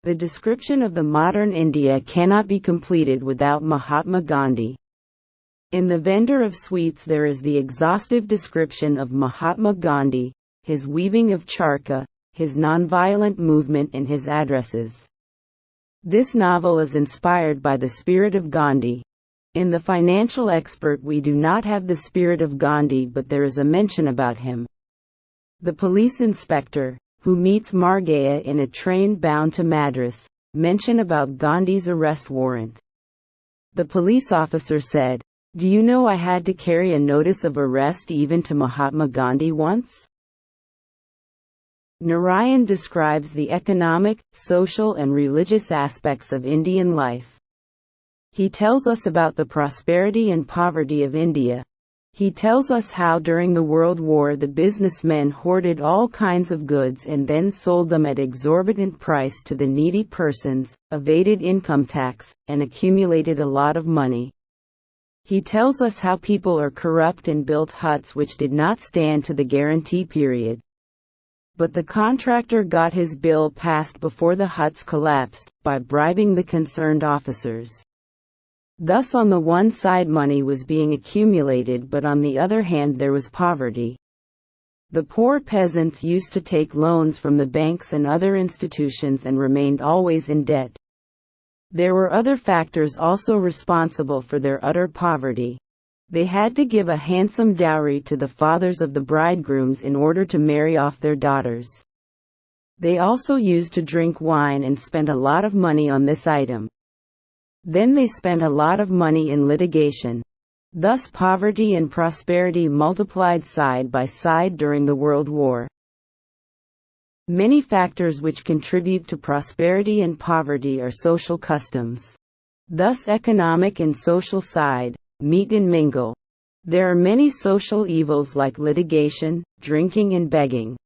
The description of the modern India cannot be completed without Mahatma Gandhi. In The Vendor of Sweets there is the exhaustive description of Mahatma Gandhi, his weaving of charkha, his nonviolent movement and his addresses. This novel is inspired by the spirit of Gandhi. In The Financial Expert we do not have the spirit of Gandhi, but there is a mention about him. The police inspector, who meets Margaya in a train bound to Madras, mention about Gandhi's arrest warrant. The police officer said, "Do you know I had to carry a notice of arrest even to Mahatma Gandhi once?" Narayan describes the economic, social and religious aspects of Indian life. He tells us about the prosperity and poverty of India. He tells us how during the World War the businessmen hoarded all kinds of goods and then sold them at exorbitant price to the needy persons, evaded income tax, and accumulated a lot of money. He tells us how people are corrupt and built huts which did not stand to the guarantee period. But the contractor got his bill passed before the huts collapsed, by bribing the concerned officers. Thus on the one side money was being accumulated, but on the other hand there was poverty. The poor peasants used to take loans from the banks and other institutions and remained always in debt. There were other factors also responsible for their utter poverty. They had to give a handsome dowry to the fathers of the bridegrooms in order to marry off their daughters. They also used to drink wine and spend a lot of money on this item. Then they spent a lot of money in litigation. Thus poverty and prosperity multiplied side by side during the World War. Many factors which contribute to prosperity and poverty are social customs. Thus economic and social side meet and mingle. There are many social evils like litigation, drinking and begging.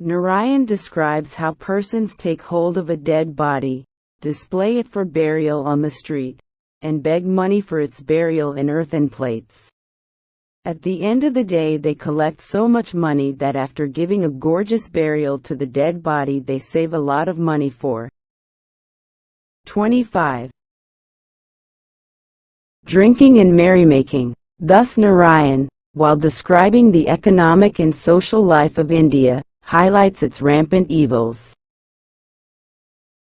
Narayan describes how persons take hold of a dead body, display it for burial on the street, and beg money for its burial in earthen plates. At the end of the day they collect so much money that after giving a gorgeous burial to the dead body they save a lot of money for. 25. Drinking and merrymaking. Thus Narayan, while describing the economic and social life of India, highlights its rampant evils.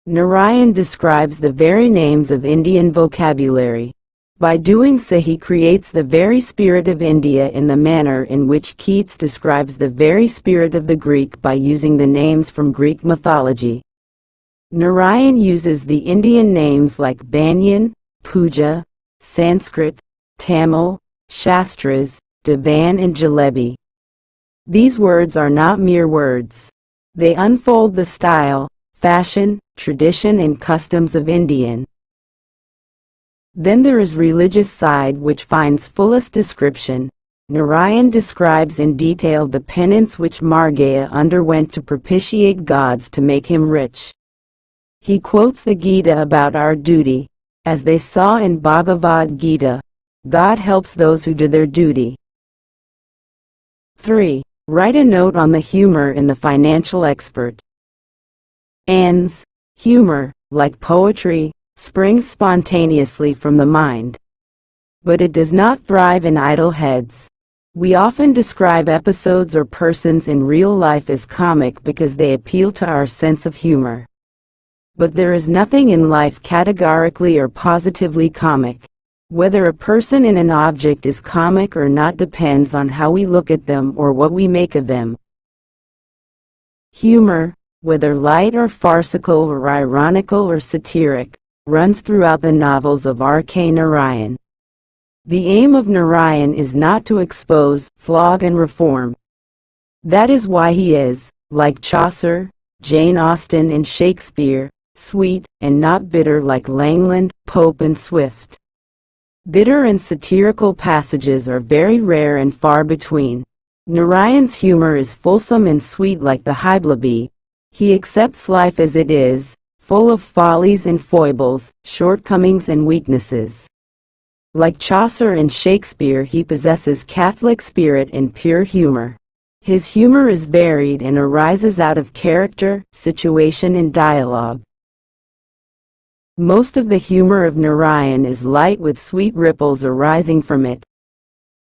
Narayan describes the very names of Indian vocabulary. By doing so he creates the very spirit of India in the manner in which Keats describes the very spirit of the Greek by using the names from Greek mythology. Narayan uses the Indian names like Banyan, Puja, Sanskrit, Tamil, Shastras, Divan and Jalebi. These words are not mere words. They unfold the style, fashion, tradition and customs of Indian. Then there is religious side which finds fullest description. Narayan describes in detail the penance which Margaya underwent to propitiate gods to make him rich. He quotes the Gita about our duty, as they saw in Bhagavad Gita, God helps those who do their duty. 3. Write a note on the humor in The Financial Expert. Ans. Humor, like poetry, springs spontaneously from the mind. But it does not thrive in idle heads. We often describe episodes or persons in real life as comic because they appeal to our sense of humor. But there is nothing in life categorically or positively comic. Whether a person and an object is comic or not depends on how we look at them or what we make of them. Humor, whether light or farcical or ironical or satiric, runs throughout the novels of R.K. Narayan. The aim of Narayan is not to expose, flog and reform. That is why he is, like Chaucer, Jane Austen and Shakespeare, sweet and not bitter like Langland, Pope and Swift. Bitter and satirical passages are very rare and far between. Narayan's humor is fulsome and sweet like the hyblabi. He accepts life as it is, full of follies and foibles, shortcomings and weaknesses. Like Chaucer and Shakespeare, he possesses Catholic spirit and pure humor. His humor is varied and arises out of character, situation and dialogue. Most of the humor of Narayan is light with sweet ripples arising from it.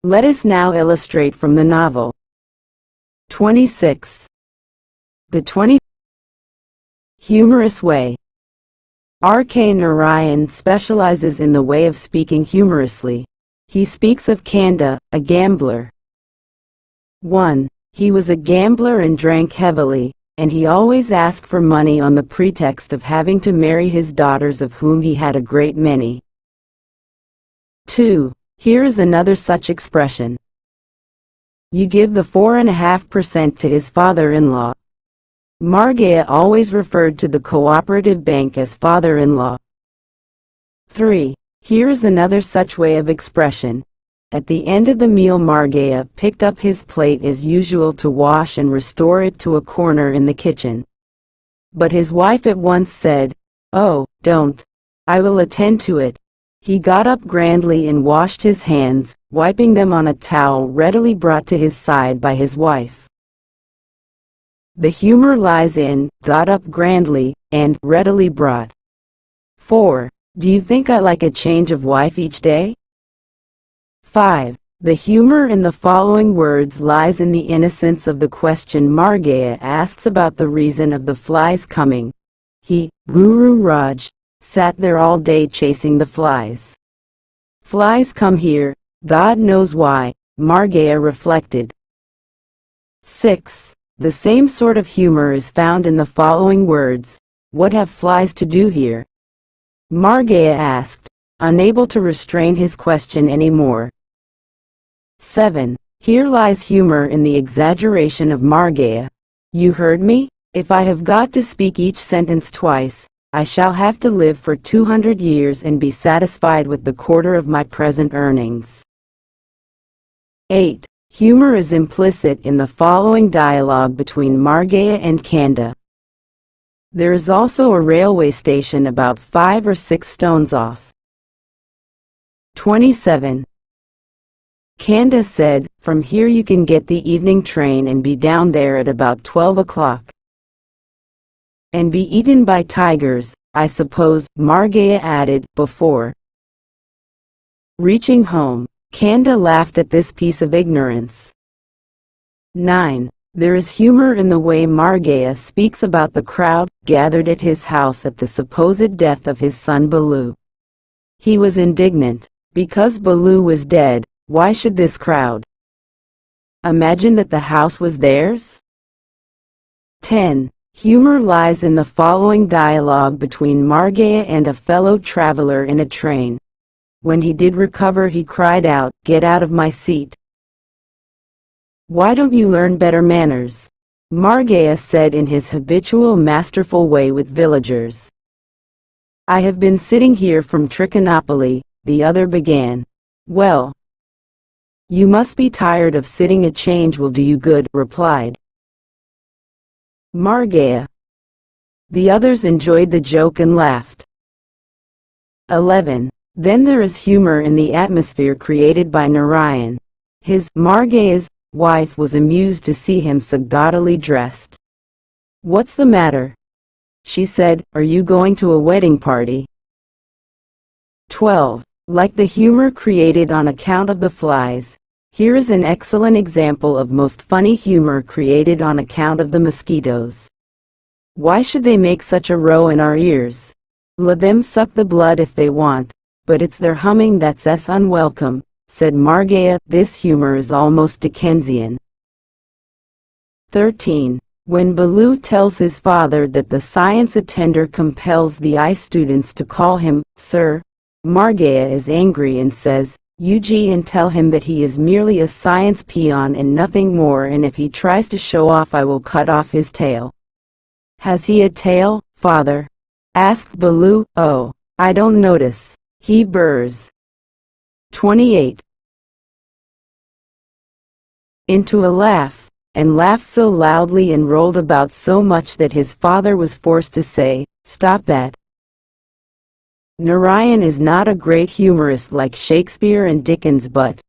Let us now illustrate from the novel. 26. The 20 Humorous way. R.K. Narayan specializes in the way of speaking humorously. He speaks of Kanda, a gambler. 1. He was a gambler and drank heavily, and he always asked for money on the pretext of having to marry his daughters, of whom he had a great many. 2. Here is another such expression. You give the 4.5% to his father-in-law. Margaya always referred to the cooperative bank as father-in-law. 3. Here is another such way of expression. At the end of the meal, Margaya picked up his plate as usual to wash and restore it to a corner in the kitchen. But his wife at once said, "Oh, don't. I will attend to it." He got up grandly and washed his hands, wiping them on a towel readily brought to his side by his wife. The humor lies in "got up grandly" and "readily brought." 4. Do you think I like a change of wife each day? 5. The humor in the following words lies in the innocence of the question Margaya asks about the reason of the flies coming. He, Guru Raj, sat there all day chasing the flies. Flies come here, God knows why, Margaya reflected. 6. The same sort of humor is found in the following words. What have flies to do here? Margaya asked, unable to restrain his question any more. 7. Here lies humor in the exaggeration of Margaya. You heard me? If I have got to speak each sentence twice, I shall have to live for 200 years and be satisfied with the quarter of my present earnings. 8. Humor is implicit in the following dialogue between Margaya and Kanda. There is also a railway station about 5 or 6 stones off. 27. Kanda said, "From here you can get the evening train and be down there at about 12 o'clock. And be eaten by tigers, I suppose," Margaya added, before reaching home. Kanda laughed at this piece of ignorance. 9. There is humor in the way Margaya speaks about the crowd gathered at his house at the supposed death of his son Balu. He was indignant. Because Balu was dead, why should this crowd imagine that the house was theirs? 10. Humor lies in the following dialogue between Margaya and a fellow traveler in a train. When he did recover, he cried out, "Get out of my seat! Why don't you learn better manners?" Margaya said in his habitual masterful way with villagers. "I have been sitting here from Trichinopoly," the other began. "Well, you must be tired of sitting. A change will do you good," replied Margaya. The others enjoyed the joke and laughed. 11. Then there is humor in the atmosphere created by Narayan. His, Margaya's, wife was amused to see him so gaudily dressed. "What's the matter?" she said. "Are you going to a wedding party?" 12. Like the humor created on account of the flies, here is an excellent example of most funny humor created on account of the mosquitoes. Why should they make such a row in our ears? Let them suck the blood if they want, but it's their humming that's unwelcome, said Margaya. This humor is almost Dickensian. 13. When Balu tells his father that the science attender compels the eye students to call him sir, Margaya is angry and says, "Uji, and tell him that he is merely a science peon and nothing more, and if he tries to show off I will cut off his tail." "Has he a tail, father?" asked Balu. "Oh, I don't notice. He burrs." 28. Into a laugh, and laughed so loudly and rolled about so much that his father was forced to say, "Stop that." Narayan is not a great humorist like Shakespeare and Dickens, but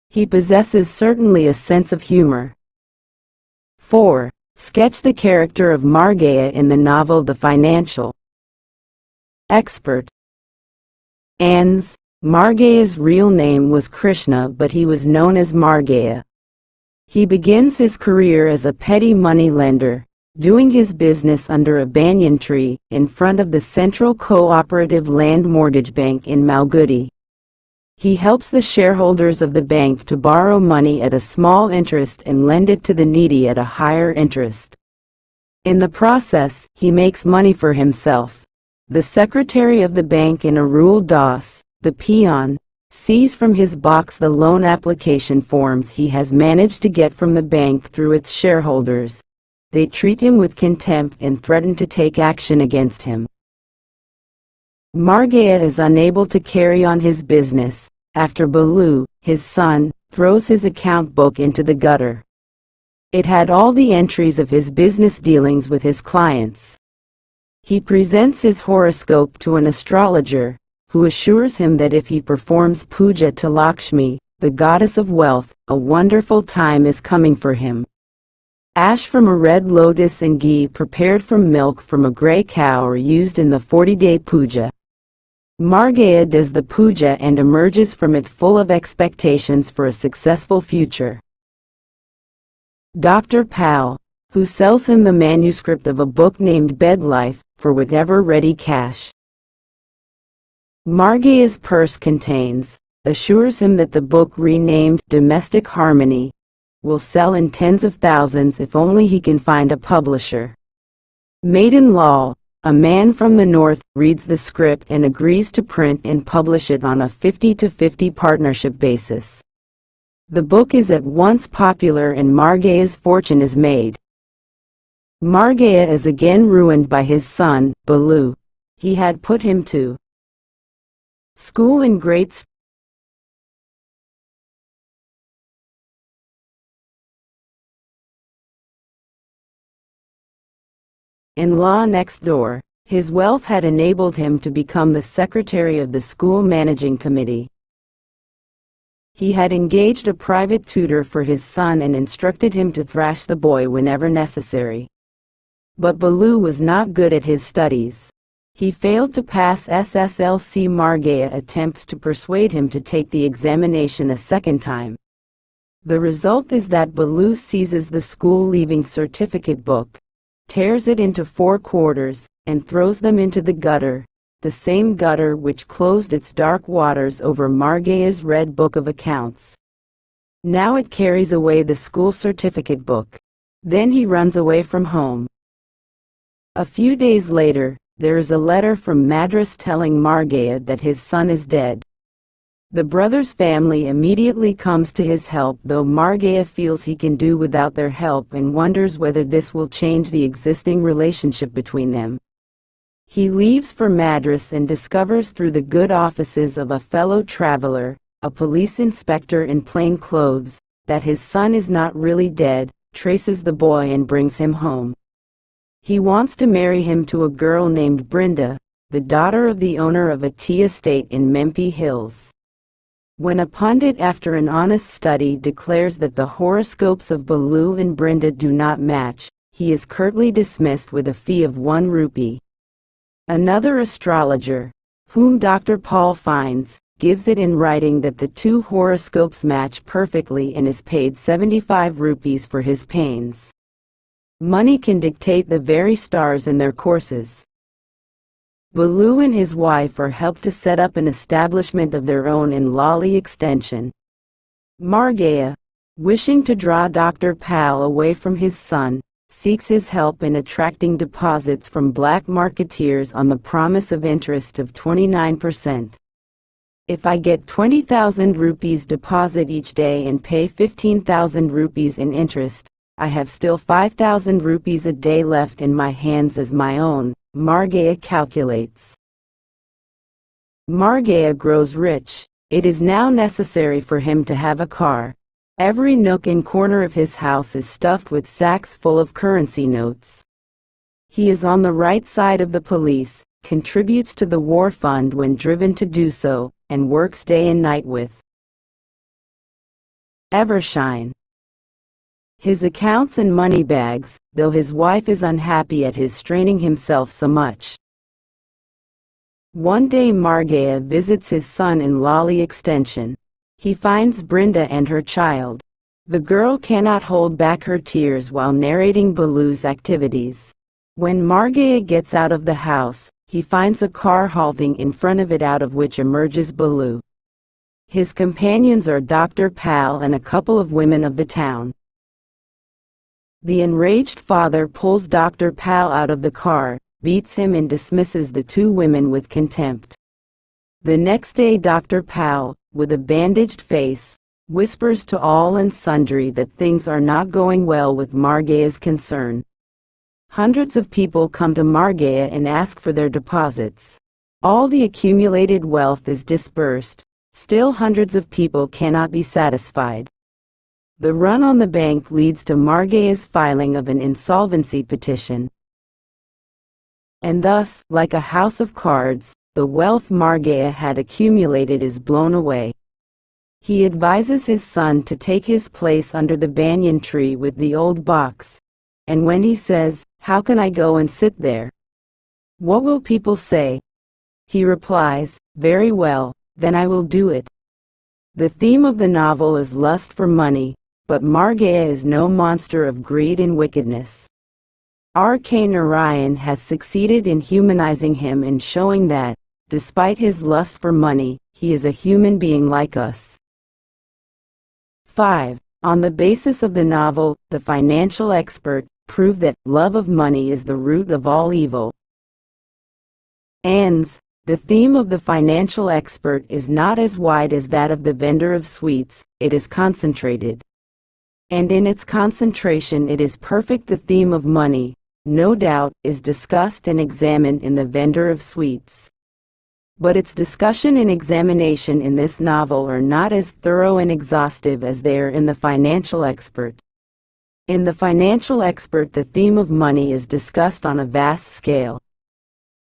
he possesses certainly a sense of humor. 4. Sketch the character of Margaya in the novel The Financial. Expert. ANS. Margeya's real name was Krishna, but he was known as Margeya. He begins his career as a petty money lender, doing his business under a banyan tree in front of the Central Cooperative Land Mortgage Bank in Malgudi. He helps the shareholders of the bank to borrow money at a small interest and lend it to the needy at a higher interest. In the process, he makes money for himself. The secretary of the bank in Arul Das, the peon, sees from his box the loan application forms he has managed to get from the bank through its shareholders. They treat him with contempt and threaten to take action against him. Margeya is unable to carry on his business, after Balu, his son, throws his account book into the gutter. It had all the entries of his business dealings with his clients. He presents his horoscope to an astrologer, who assures him that if he performs puja to Lakshmi, the goddess of wealth, a wonderful time is coming for him. Ash from a red lotus and ghee prepared from milk from a grey cow are used in the 40-day puja. Margeya does the puja and emerges from it full of expectations for a successful future. Dr. Pal, who sells him the manuscript of a book named Bed Life, for whatever ready cash Margeya's purse contains, assures him that the book, renamed Domestic Harmony, will sell in tens of thousands if only he can find a publisher. Maiden Lal, a man from the north, reads the script and agrees to print and publish it on a 50-50 partnership basis. The book is at once popular and Margeya's fortune is made. Margeya is again ruined by his son, Balu. He had put him to school in great in law next door. His wealth had enabled him to become the secretary of the school managing committee. He had engaged a private tutor for his son and instructed him to thrash the boy whenever necessary. But Balu was not good at his studies. He failed to pass SSLC. Margeya attempts to persuade him to take the examination a second time. The result is that Balu seizes the school leaving certificate book, tears it into 4 quarters, and throws them into the gutter, the same gutter which closed its dark waters over Margeya's red book of accounts. Now it carries away the school certificate book. Then he runs away from home. A few days later, there is a letter from Madras telling Margeya that his son is dead. The brother's family immediately comes to his help, though Margeya feels he can do without their help and wonders whether this will change the existing relationship between them. He leaves for Madras and discovers through the good offices of a fellow traveler, a police inspector in plain clothes, that his son is not really dead, traces the boy and brings him home. He wants to marry him to a girl named Brinda, the daughter of the owner of a tea estate in Mempi Hills. When a pundit after an honest study declares that the horoscopes of Balu and Brinda do not match, he is curtly dismissed with a fee of 1 rupee. Another astrologer, whom Dr. Paul finds, gives it in writing that the 2 horoscopes match perfectly and is paid 75 rupees for his pains. Money can dictate the very stars in their courses. Balu and his wife are helped to set up an establishment of their own in Lali Extension. Margeya, wishing to draw Dr. Pal away from his son, seeks his help in attracting deposits from black marketeers on the promise of interest of 29%. If I get 20,000 rupees deposit each day and pay 15,000 rupees in interest, I have still 5,000 rupees a day left in my hands as my own, Margeya calculates. Margeya grows rich. It is now necessary for him to have a car. Every nook and corner of his house is stuffed with sacks full of currency notes. He is on the right side of the police, contributes to the war fund when driven to do so, and works day and night with Evershine. His accounts and money bags, though his wife is unhappy at his straining himself so much. One day Margaya visits his son in Lali Extension. He finds Brinda and her child. The girl cannot hold back her tears while narrating Balu's activities. When Margaya gets out of the house, he finds a car halting in front of it, out of which emerges Balu. His companions are Dr. Pal and a couple of women of the town. The enraged father pulls Dr. Pal out of the car, beats him and dismisses the two women with contempt. The next day Dr. Pal, with a bandaged face, whispers to all and sundry that things are not going well with Margaya's concern. Hundreds of people come to Margaya and ask for their deposits. All the accumulated wealth is disbursed. Still hundreds of people cannot be satisfied. The run on the bank leads to Margaya's filing of an insolvency petition. And thus, like a house of cards, the wealth Margaya had accumulated is blown away. He advises his son to take his place under the banyan tree with the old box. And when he says, "How can I go and sit there? What will people say?" he replies, "Very well, then I will do it." The theme of the novel is lust for money, but Margaya is no monster of greed and wickedness. R.K. Narayan has succeeded in humanizing him and showing that, despite his lust for money, he is a human being like us. 5. On the basis of the novel, The Financial Expert proved that love of money is the root of all evil. Ands. The theme of The Financial Expert is not as wide as that of The Vendor of Sweets, it is concentrated. And in its concentration it is perfect. The theme of money, no doubt, is discussed and examined in The Vendor of Sweets. But its discussion and examination in this novel are not as thorough and exhaustive as they are in The Financial Expert. In The Financial Expert the theme of money is discussed on a vast scale.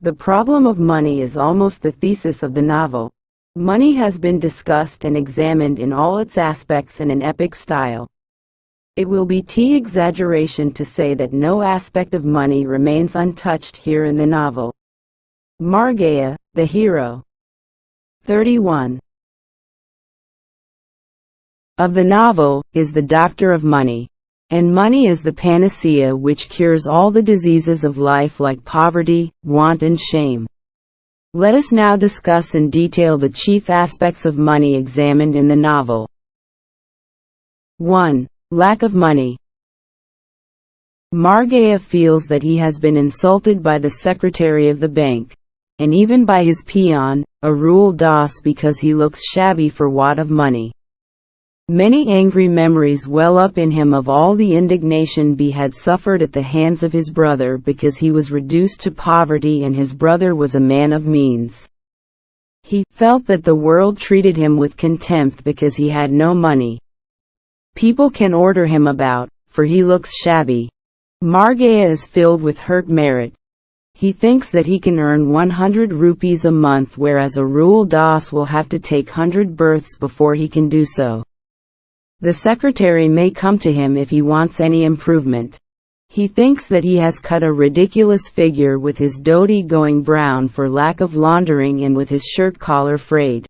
The problem of money is almost the thesis of the novel. Money has been discussed and examined in all its aspects in an epic style. It will be exaggeration to say that no aspect of money remains untouched here in the novel. Margaya, the hero. 31. Of the novel, is the doctor of money. And money is the panacea which cures all the diseases of life like poverty, want and shame. Let us now discuss in detail the chief aspects of money examined in the novel. 1. Lack of money. Margaya feels that he has been insulted by the secretary of the bank, and even by his peon, Arul Das, because he looks shabby for want of money. Many angry memories well up in him of all the indignation he had suffered at the hands of his brother because he was reduced to poverty and his brother was a man of means. He felt that the world treated him with contempt because he had no money. People can order him about, for he looks shabby. Margaya is filled with hurt merit. He thinks that he can earn 100 rupees a month, whereas Arul Das will have to take 100 births before he can do so. The secretary may come to him if he wants any improvement. He thinks that he has cut a ridiculous figure with his dhoti going brown for lack of laundering and with his shirt collar frayed.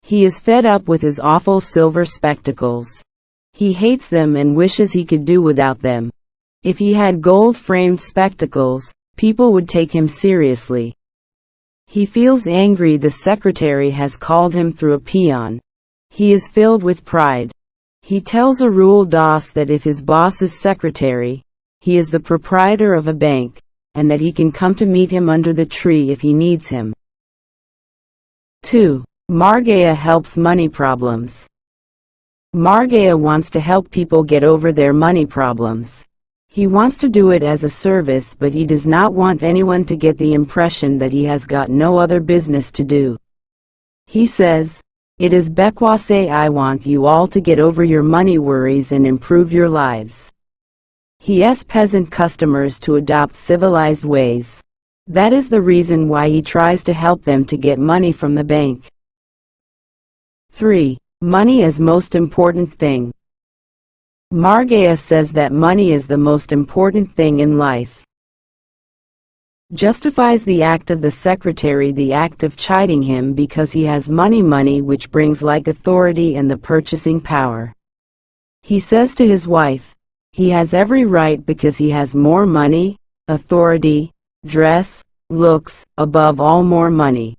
He is fed up with his awful silver spectacles. He hates them and wishes he could do without them. If he had gold-framed spectacles, people would take him seriously. He feels angry the secretary has called him through a peon. He is filled with pride. He tells Arul Das that if his boss is secretary, he is the proprietor of a bank, and that he can come to meet him under the tree if he needs him. 2. Margaya helps money problems. Margaya wants to help people get over their money problems. He wants to do it as a service, but he does not want anyone to get the impression that he has got no other business to do. He says, "It is because I want you all to get over your money worries and improve your lives." He asks peasant customers to adopt civilized ways. That is the reason why he tries to help them to get money from the bank. 3. Money is most important thing. Margaya says that money is the most important thing in life. justifies the act of the secretary, the act of chiding him because he has money which brings like authority and the purchasing power. He says to his wife, he has every right because he has more money, authority, dress, looks, above all more money.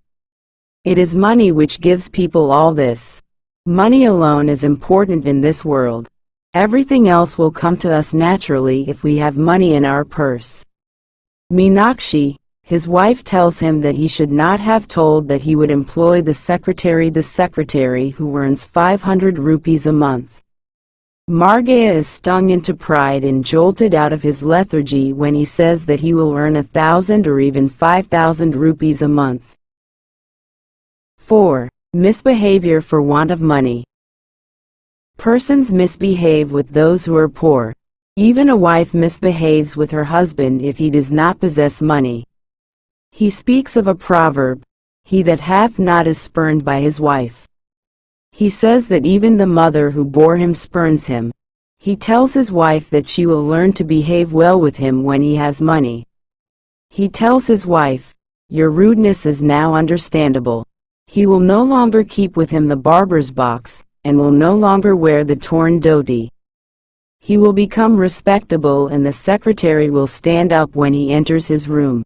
It is money which gives people all this. Money alone is important in this world. Everything else will come to us naturally if we have money in our purse. Meenakshi, his wife, tells him that he should not have told that he would employ the secretary who earns 500 rupees a month. Margaya is stung into pride and jolted out of his lethargy when he says that he will earn 1,000 or even 5,000 rupees a month. 4. Misbehavior for want of money. Persons misbehave with those who are poor. Even a wife misbehaves with her husband if he does not possess money. He speaks of a proverb, "He that hath not is spurned by his wife." He says that even the mother who bore him spurns him. He tells his wife that she will learn to behave well with him when he has money. He tells his wife, "Your rudeness is now understandable." He will no longer keep with him the barber's box, and will no longer wear the torn dhoti. He will become respectable and the secretary will stand up when he enters his room.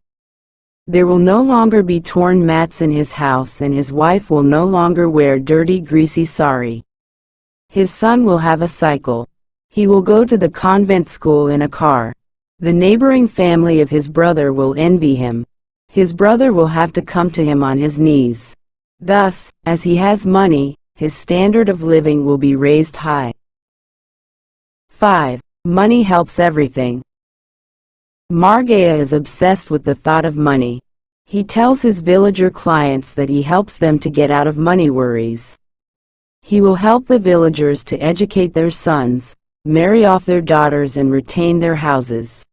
There will no longer be torn mats in his house and his wife will no longer wear dirty greasy sari. His son will have a cycle. He will go to the convent school in a car. The neighboring family of his brother will envy him. His brother will have to come to him on his knees. Thus, as he has money, his standard of living will be raised high. 5. Money helps everything. Margaya is obsessed with the thought of money. He tells his villager clients that he helps them to get out of money worries. He will help the villagers to educate their sons, marry off their daughters and retain their houses.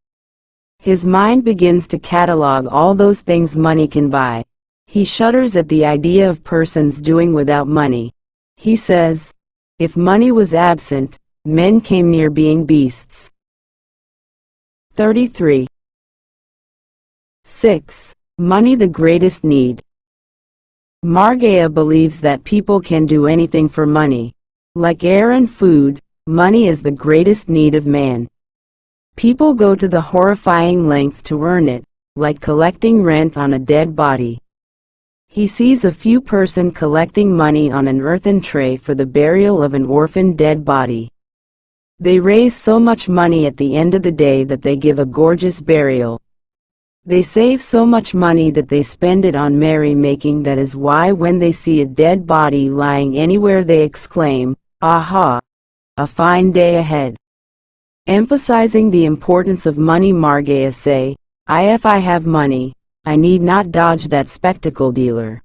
His mind begins to catalog all those things money can buy. He shudders at the idea of persons doing without money. He says, if money was absent, men came near being beasts. 33. 6. Money the greatest need. Margaya believes that people can do anything for money. Like air and food, money is the greatest need of man. People go to the horrifying length to earn it, like collecting rent on a dead body. He sees a few persons collecting money on an earthen tray for the burial of an orphan dead body. They raise so much money at the end of the day that they give a gorgeous burial. They save so much money that they spend it on merry-making. That is why when they see a dead body lying anywhere they exclaim, "Aha! A fine day ahead." Emphasizing the importance of money, Margaya say, If I have money, I need not dodge that spectacle dealer.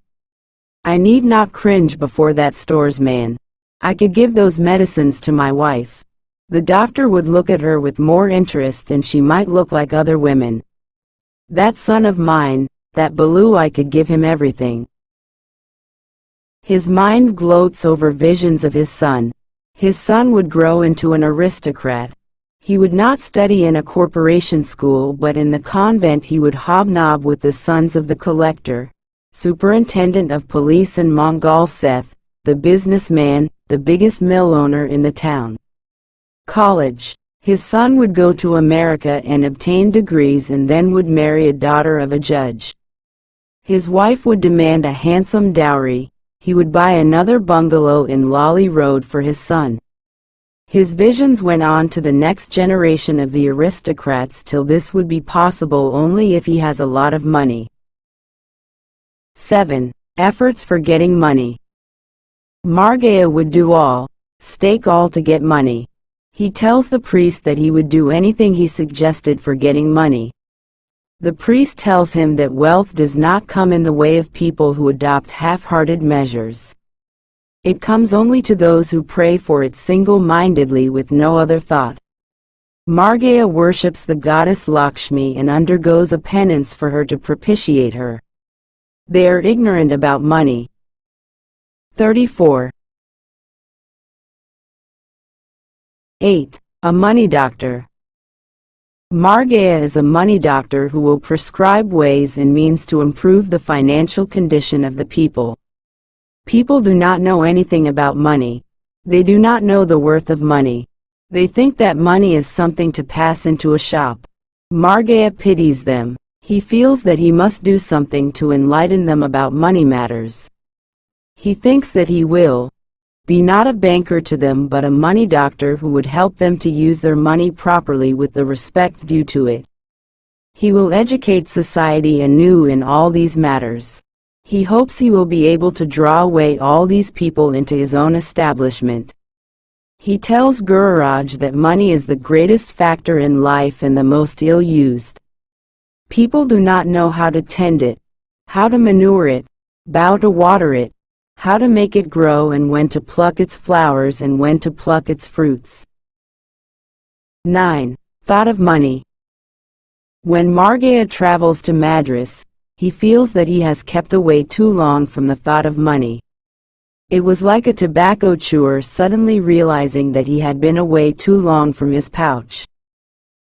I need not cringe before that stores man. I could give those medicines to my wife. The doctor would look at her with more interest and she might look like other women. That son of mine, that Balu, I could give him everything. His mind gloats over visions of his son. His son would grow into an aristocrat. He would not study in a corporation school but in the convent he would hobnob with the sons of the collector, superintendent of police and Mongol Seth, the businessman, the biggest mill owner in the town. College. His son would go to America and obtain degrees and then would marry a daughter of a judge. His wife would demand a handsome dowry. He would buy another bungalow in Lally Road for his son. His visions went on to the next generation of the aristocrats till this would be possible only if he has a lot of money. 7. Efforts for getting money. Margaya would do all, stake all to get money. He tells the priest that he would do anything he suggested for getting money. The priest tells him that wealth does not come in the way of people who adopt half-hearted measures. It comes only to those who pray for it single-mindedly with no other thought. Margaya worships the goddess Lakshmi and undergoes a penance for her to propitiate her. They are ignorant about money. 34. 8. A money doctor. Margaya is a money doctor who will prescribe ways and means to improve the financial condition of the people. People do not know anything about money. They do not know the worth of money. They think that money is something to pass into a shop. Margaya pities them. He feels that he must do something to enlighten them about money matters. He thinks that he will be not a banker to them but a money doctor who would help them to use their money properly with the respect due to it. He will educate society anew in all these matters. He hopes he will be able to draw away all these people into his own establishment. He tells Gururaj that money is the greatest factor in life and the most ill-used. People do not know how to tend it, how to manure it, how to water it, how to make it grow and when to pluck its flowers and when to pluck its fruits. 9. Thought of money. When Margaya travels to Madras, he feels that he has kept away too long from the thought of money. It was like a tobacco chewer suddenly realizing that he had been away too long from his pouch.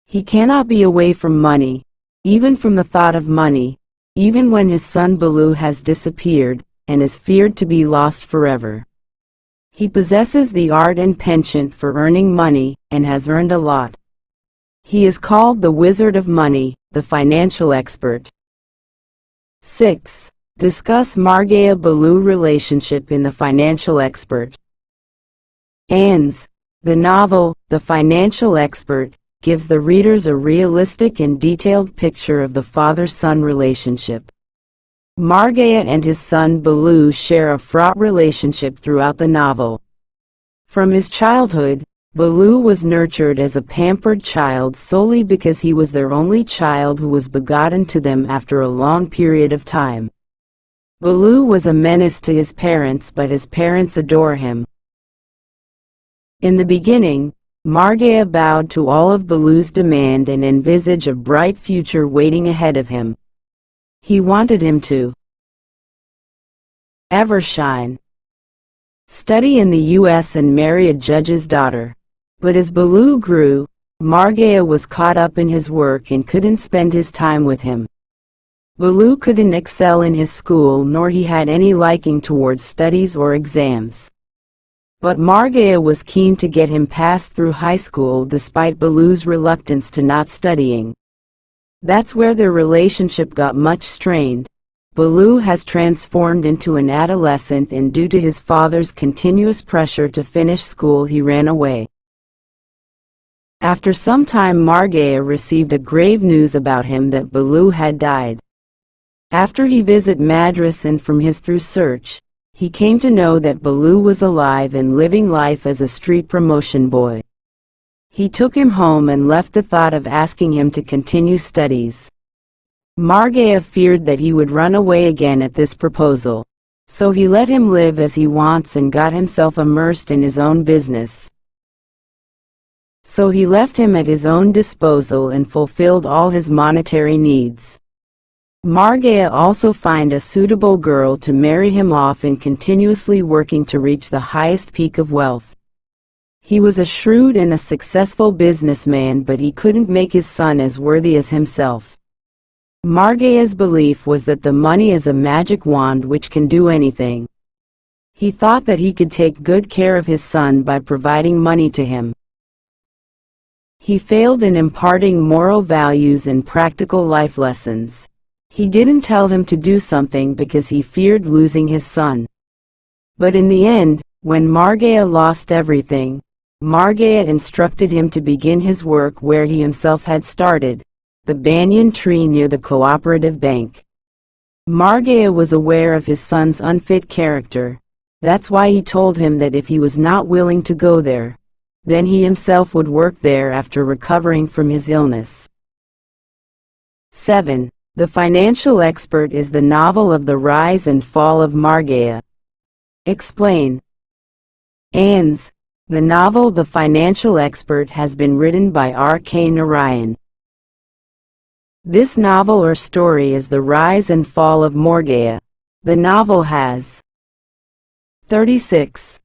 He cannot be away from money, even from the thought of money, even when his son Balu has disappeared, and is feared to be lost forever. He possesses the art and penchant for earning money, and has earned a lot. He is called the Wizard of Money, the financial expert. 6. Discuss Margaya-Balu relationship in The Financial Expert. Anne's, the novel, The Financial Expert, gives the readers a realistic and detailed picture of the father-son relationship. Margaya and his son Balu share a fraught relationship throughout the novel. From his childhood, Balu was nurtured as a pampered child solely because he was their only child who was begotten to them after a long period of time. Balu was a menace to his parents, but his parents adore him. In the beginning, Margaya bowed to all of Balu's demand and envisaged a bright future waiting ahead of him. He wanted him to ever shine, study in the US and marry a judge's daughter. But as Balu grew, Margaya was caught up in his work and couldn't spend his time with him. Balu couldn't excel in his school nor he had any liking towards studies or exams. But Margaya was keen to get him passed through high school despite Balu's reluctance to not studying. That's where their relationship got much strained. Balu has transformed into an adolescent and due to his father's continuous pressure to finish school he ran away. After some time Margaya received a grave news about him that Balu had died. After he visited Madras and from his through search, he came to know that Balu was alive and living life as a street promotion boy. He took him home and left the thought of asking him to continue studies. Margaya feared that he would run away again at this proposal, so he let him live as he wants and got himself immersed in his own business. So he left him at his own disposal and fulfilled all his monetary needs. Margaya also found a suitable girl to marry him off and continuously working to reach the highest peak of wealth. He was a shrewd and a successful businessman, but he couldn't make his son as worthy as himself. Margaya's belief was that the money is a magic wand which can do anything. He thought that he could take good care of his son by providing money to him. He failed in imparting moral values and practical life lessons. He didn't tell him to do something because he feared losing his son. But in the end, when Margaya lost everything, Margaya instructed him to begin his work where he himself had started, the banyan tree near the cooperative bank. Margaya was aware of his son's unfit character. That's why he told him that if he was not willing to go there, then he himself would work there after recovering from his illness. 7. The Financial Expert is the novel of the rise and fall of Margaya. Explain. Anne's, the novel The Financial Expert has been written by R.K. Narayan. This novel or story is the rise and fall of Margaya. The novel has 36